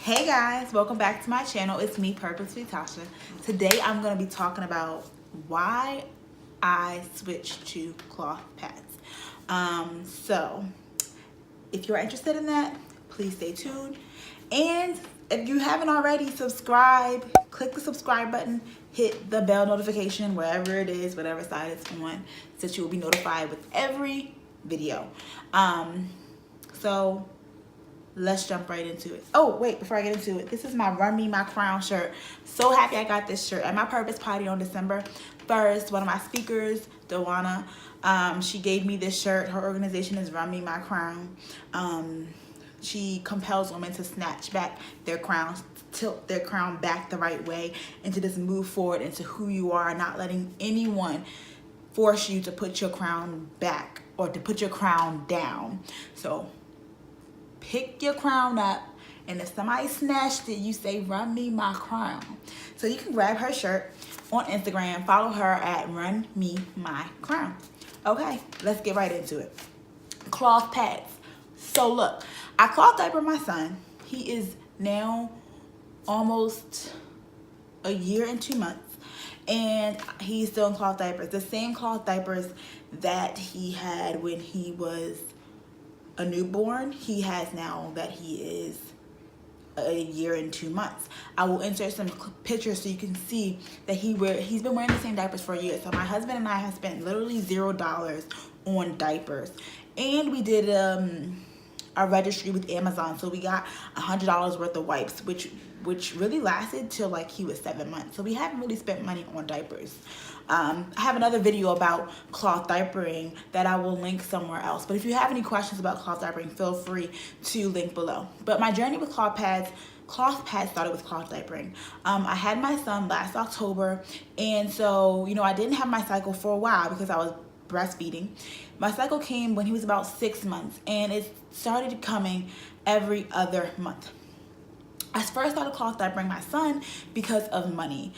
Hey guys, welcome back to my channel. It's me, Purposely Tasha. Today I'm going to be talking about why I switched to cloth pads. So if you're interested in that, please stay tuned. And if you haven't already, subscribe, click the subscribe button, hit the bell notification wherever it is, whatever side it's on, so that you will be notified with every video. So let's jump right into it. Oh, wait, before I get into it, this is my Run Me My Crown shirt. So happy I got this shirt at my purpose party on December 1st. One of my speakers, Dawana, she gave me this shirt. Her organization is Run Me My Crown. She compels women to snatch back their crowns, tilt their crown back the right way, and to just move forward into who you are, not letting anyone force you to put your crown back or to put your crown down. So pick your crown up, and if somebody snatched it, you say, "Run me my crown." So you can grab her shirt on Instagram, follow her at Run Me My Crown. Okay, let's get right into it. Cloth pads. So look, I cloth diaper my son. He is now almost a year and 2 months, and he's still in cloth diapers. The same cloth diapers that he had when he was a newborn, he has now that he is a year and 2 months. I will insert some pictures so you can see that he's been wearing the same diapers for a year. So my husband and I have spent literally $0 on diapers, and we did our registry with Amazon, so we got $100 worth of wipes, which really lasted till like he was 7 months. So we haven't really spent money on diapers. I have another video about cloth diapering that I will link somewhere else. But if you have any questions about cloth diapering, feel free to link below. But my journey with cloth pads started with cloth diapering. I had my son last October, and so, I didn't have my cycle for a while because I was breastfeeding. My cycle came when he was about 6 months, and it started coming every other month. I first started cloth diapering my son because of money.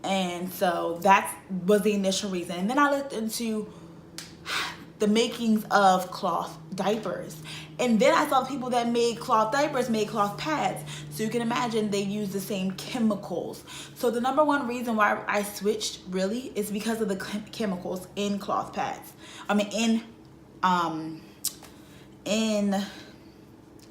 And so that was the initial reason. And then I looked into the makings of cloth diapers. And then I saw people that made cloth diapers made cloth pads. So you can imagine they use the same chemicals. So the number one reason why I switched really is because of the chemicals in cloth pads. In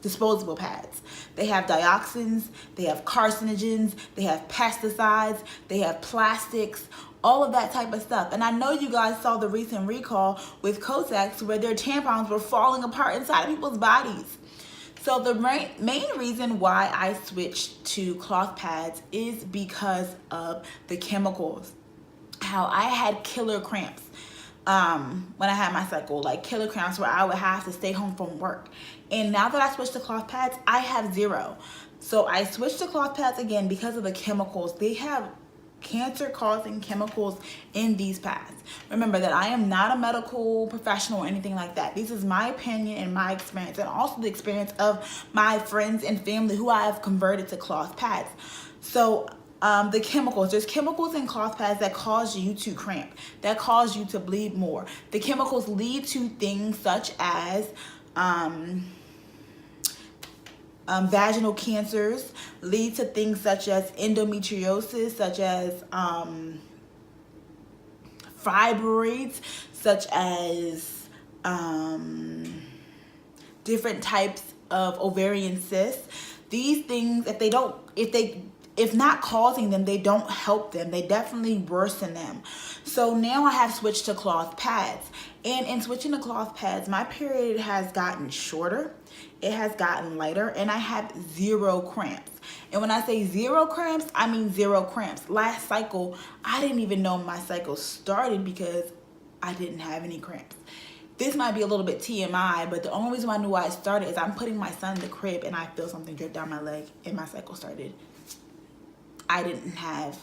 disposable pads. They have dioxins, they have carcinogens, they have pesticides, they have plastics, all of that type of stuff. And I know you guys saw the recent recall with Kotex where their tampons were falling apart inside of people's bodies. So the main reason why I switched to cloth pads is because of the chemicals. How I had killer cramps when I had my cycle, like killer cramps where I would have to stay home from work. And now that I switched to cloth pads, I have zero. So I switched to cloth pads again because of the chemicals. They have cancer-causing chemicals in these pads. Remember that I am not a medical professional or anything like that. This is my opinion and my experience, and also the experience of my friends and family who I have converted to cloth pads. So the chemicals, there's chemicals in cloth pads that cause you to cramp, that cause you to bleed more. The chemicals lead to things such as vaginal cancers, lead to things such as endometriosis, such as fibroids, such as different types of ovarian cysts. These things, if not causing them, they don't help them. They definitely worsen them. So now I have switched to cloth pads. And in switching to cloth pads, my period has gotten shorter. It has gotten lighter, and I have zero cramps. And when I say zero cramps, I mean zero cramps. Last cycle, I didn't even know my cycle started because I didn't have any cramps. This might be a little bit TMI, but the only reason I knew why it started is I'm putting my son in the crib and I feel something drip down my leg and my cycle started. I didn't have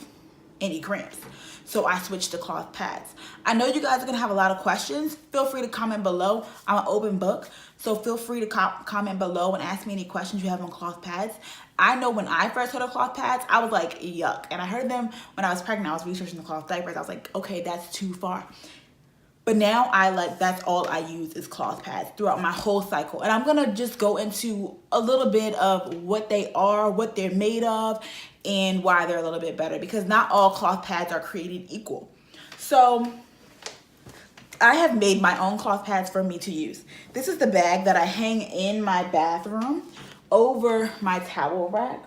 any cramps. So I switched to cloth pads. I know you guys are gonna have a lot of questions. Feel free to comment below. I'm an open book. So feel free to comment below and ask me any questions you have on cloth pads. I know when I first heard of cloth pads, I was like, yuck. And I heard them when I was pregnant. I was researching the cloth diapers. I was like, okay, that's too far. But now that's all I use is cloth pads throughout my whole cycle. And I'm gonna just go into a little bit of what they are, what they're made of, and why they're a little bit better, because not all cloth pads are created equal. So I have made my own cloth pads for me to use. This is the bag that I hang in my bathroom over my towel rack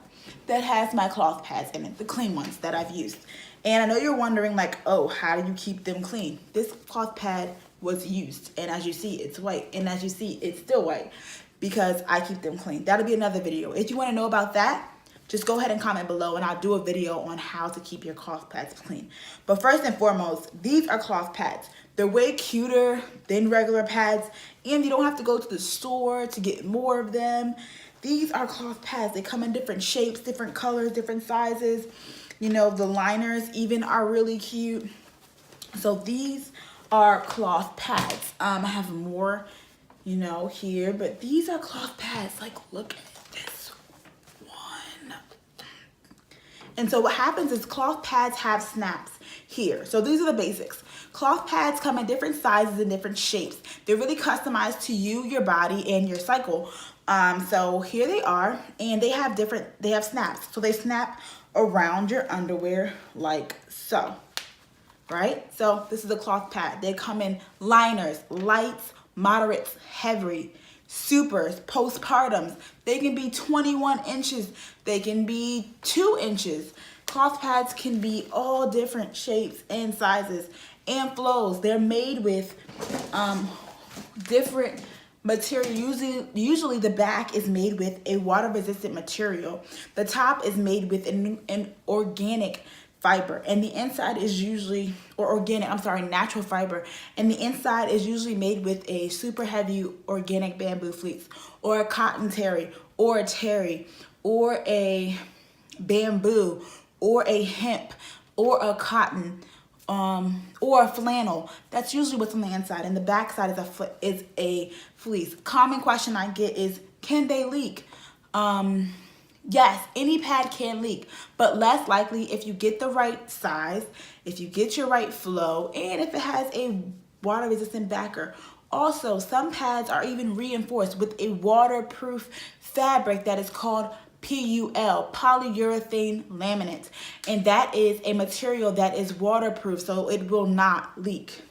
that has my cloth pads in it, the clean ones that I've used. And I know you're wondering, like, oh, how do you keep them clean? This cloth pad was used, and as you see, it's white, and as you see, it's still white because I keep them clean. That'll be another video. If you want to know about that, just go ahead and comment below, and I'll do a video on how to keep your cloth pads clean. But first and foremost, these are cloth pads. They're way cuter than regular pads, and you don't have to go to the store to get more of them. These are cloth pads. They come in different shapes, different colors, different sizes. You know, the liners even are really cute. So these are cloth pads. I have more, you know, here, but these are cloth pads. Like, look at this one. And so what happens is cloth pads have snaps here. So these are the basics. Cloth pads come in different sizes and different shapes. They're really customized to you, your body, and your cycle. So here they are, and they have snaps. So they snap around your underwear like so, right? So this is a cloth pad. They come in liners, lights, moderates, heavy, supers, postpartums. They can be 21 inches. They can be 2 inches. Cloth pads can be all different shapes and sizes and flows. They're made with different material. Usually the back is made with a water resistant material. The top is made with an organic fiber, and the inside is usually, natural fiber, and the inside is usually made with a super heavy organic bamboo fleece, or a cotton terry, or a terry, or a bamboo, or a hemp, or a cotton, or a flannel. That's usually what's on the inside, and the back side is a fleece. Common question I get is, can they leak? Yes, any pad can leak, but less likely if you get the right size, if you get your right flow, and if it has a water resistant backer. Also, some pads are even reinforced with a waterproof fabric that is called PUL, polyurethane laminate, and that is a material that is waterproof, so it will not leak.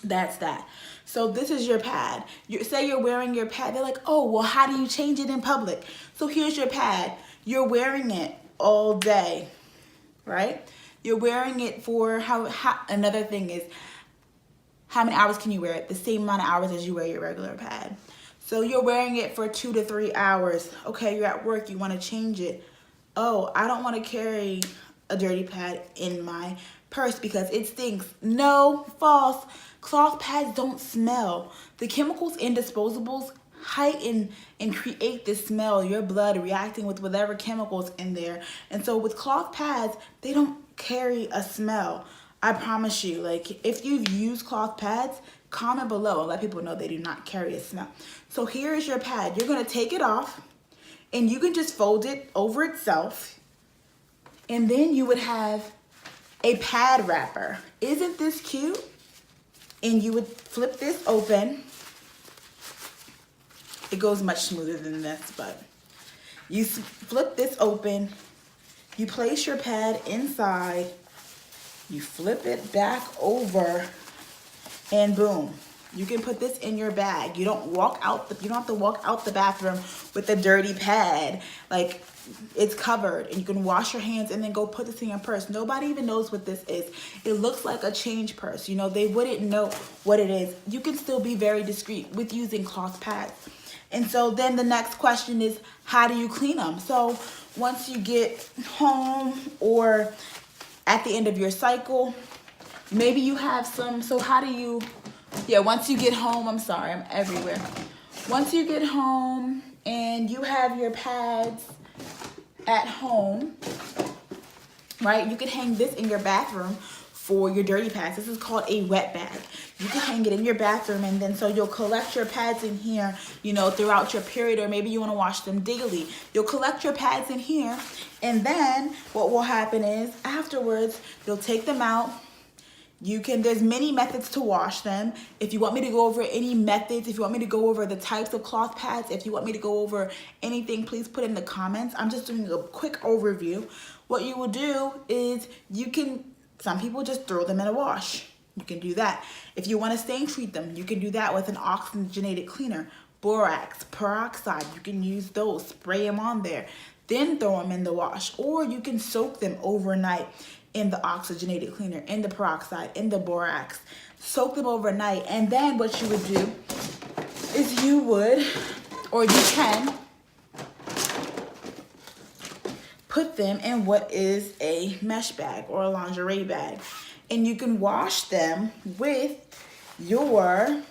That's that. So this is your pad. Say you're wearing your pad. They're like, oh, well, how do you change it in public? So here's your pad. You're wearing it all day, right? You're wearing it for another thing is, how many hours can you wear it? The same amount of hours as you wear your regular pad. So you're wearing it for 2 to 3 hours. Okay, you're at work, you want to change it. Oh, I don't want to carry a dirty pad in my purse because it stinks. No, false. Cloth pads don't smell. The chemicals in disposables heighten and create this smell, your blood reacting with whatever chemicals in there. And so with cloth pads, they don't carry a smell. I promise you, like, if you've used cloth pads, comment below and let people know they do not carry a smell. So here is your pad. You're going to take it off, and you can just fold it over itself, and then you would have a pad wrapper. Isn't this cute? And you would flip this open. It goes much smoother than this, but you flip this open, you place your pad inside, you flip it back over, and boom, you can put this in your bag. You don't have to walk out the bathroom with a dirty pad. Like, it's covered, and you can wash your hands and then go put this in your purse. Nobody even knows what this is. It looks like a change purse. You know, they wouldn't know what it is. You can still be very discreet with using cloth pads. And so then the next question is, how do you clean them? So once you get home or at the end of your cycle, maybe you have some, so how do you, once you get home, I'm sorry, I'm everywhere. Once you get home and you have your pads at home, right, you can hang this in your bathroom for your dirty pads. This is called a wet bag. You can hang it in your bathroom, and then so you'll collect your pads in here, you know, throughout your period, or maybe you want to wash them daily. You'll collect your pads in here, and then what will happen is afterwards, you'll take them out, There's many methods to wash them. If you want me to go over any methods, if you want me to go over the types of cloth pads, if you want me to go over anything, please put in the comments. I'm just doing a quick overview. What you will do is some people just throw them in a wash. You can do that. If you want to stain treat them, you can do that with an oxygenated cleaner. Borax, peroxide, you can use those, spray them on there, then throw them in the wash. Or you can soak them overnight in the oxygenated cleaner, in the peroxide, in the borax. Soak them overnight, and then what you would do is you can put them in what is a mesh bag or a lingerie bag. And you can wash them with your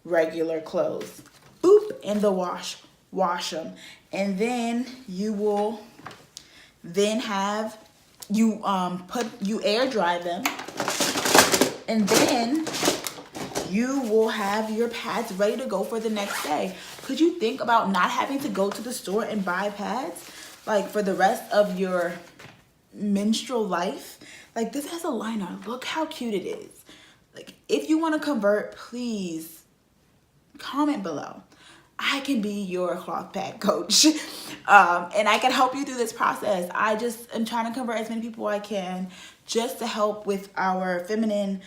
regular clothes. Boop, in the wash them. And then you will then have, you air dry them. And then you will have your pads ready to go for the next day. Could you think about not having to go to the store and buy pads like for the rest of your menstrual life? Like, this has a liner. Look how cute it is. Like, if you want to convert, please comment below. I can be your cloth pad coach. And I can help you through this process. I just am trying to convert as many people I can just to help with our feminine,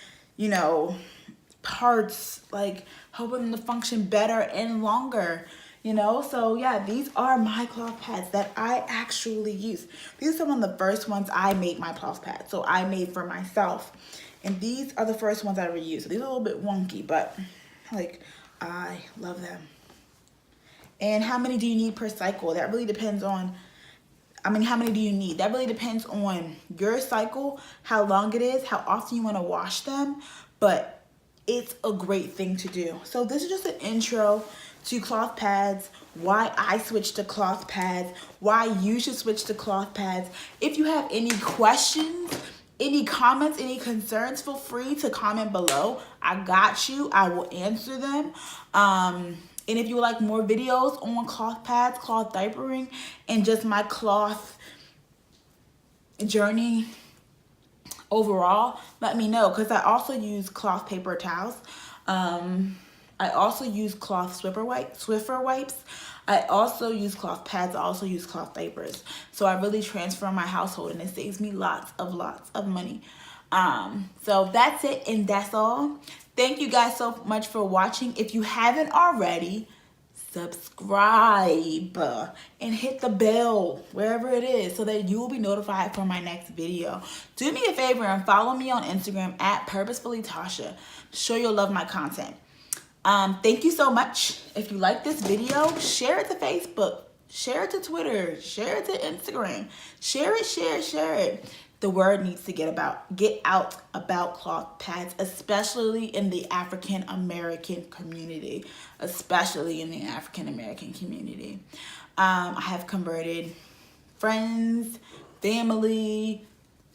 parts, like helping them to function better and longer. So yeah, these are my cloth pads that I actually use. These are some of the first ones I made my cloth pads. So I made for myself. And these are the first ones I ever used. So these are a little bit wonky, but like, I love them. And how many do you need per cycle? That really depends on, how many do you need? That really depends on your cycle, how long it is, how often you want to wash them. But it's a great thing to do. So this is just an intro to cloth pads, why I switched to cloth pads, why you should switch to cloth pads. If you have any questions, any comments, any concerns, feel free to comment below. I got you. I will answer them. And if you would like more videos on cloth pads, cloth diapering, and just my cloth journey overall, let me know, because I also use cloth paper towels. I also use cloth Swiffer wipes. I also use cloth pads. I also use cloth diapers. So I really transform my household, and it saves me lots of money. So that's it, and that's all. Thank you guys so much for watching. If you haven't already, subscribe and hit the bell wherever it is so that you will be notified for my next video. Do me a favor and follow me on Instagram at Purposefully Tasha. Show you'll love my content. Thank you so much. If you like this video, share it to Facebook, share it to Twitter, share it to Instagram, share it. The word needs to get out about cloth pads, especially in the African American community, I have converted friends, family,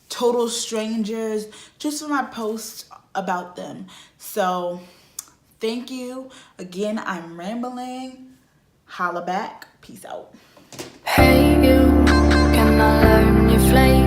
total strangers, just for my posts about them. So thank you. Again, I'm rambling. Holla back. Peace out. Hey you, can I learn your flavor?